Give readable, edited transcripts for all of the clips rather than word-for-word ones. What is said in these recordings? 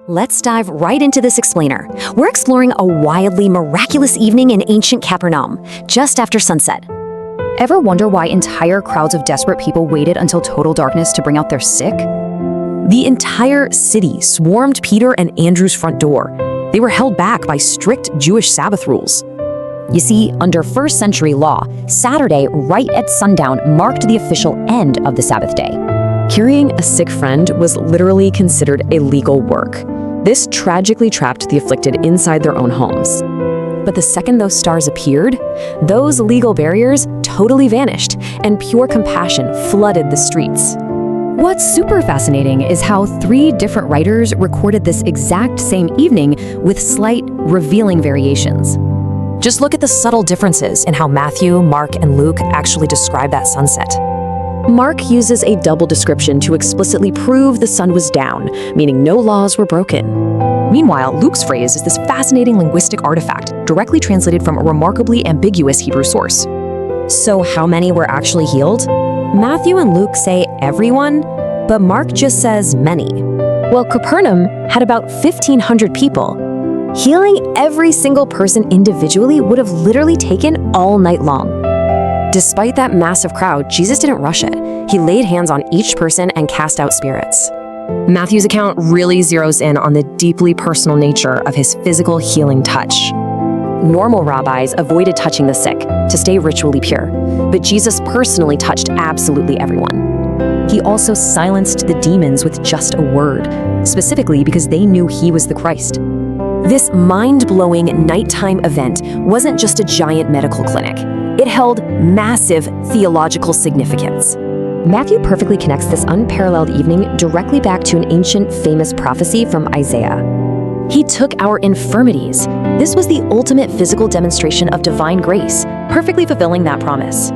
Let's dive right into this explainer. We're exploring a wildly miraculous evening in ancient Capernaum, just after sunset. Ever wonder why entire crowds of desperate people waited until total darkness to bring out their sick? The entire city swarmed Peter and Andrew's front door. They were held back by strict Jewish Sabbath rules. You see, under first century law, Saturday right at sundown marked the official end of the Sabbath day. Carrying a sick friend was literally considered illegal work. This tragically trapped the afflicted inside their own homes. But the second those stars appeared, those legal barriers totally vanished, and pure compassion flooded the streets. What's super fascinating is how 3 different writers recorded this exact same evening with slight, revealing variations. Just look at the subtle differences in how Matthew, Mark, and Luke actually describe that sunset. Mark uses a double description to explicitly prove the sun was down, meaning no laws were broken. Meanwhile, Luke's phrase is this fascinating linguistic artifact, directly translated from a remarkably ambiguous Hebrew source. So how many were actually healed? Matthew and Luke say everyone, but Mark just says many. Well, Capernaum had about 1,500 people. Healing every single person individually would have literally taken all night long. Despite that massive crowd, Jesus didn't rush it. He laid hands on each person and cast out spirits. Matthew's account really zeroes in on the deeply personal nature of his physical healing touch. Normal rabbis avoided touching the sick to stay ritually pure, but Jesus personally touched absolutely everyone. He also silenced the demons with just a word, specifically because they knew he was the Christ. This mind-blowing nighttime event wasn't just a giant medical clinic. It held massive theological significance. Matthew perfectly connects this unparalleled evening directly back to an ancient famous prophecy from Isaiah. He took our infirmities. This was the ultimate physical demonstration of divine grace, perfectly fulfilling that promise.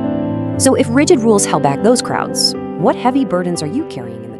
So if rigid rules held back those crowds, what heavy burdens are you carrying?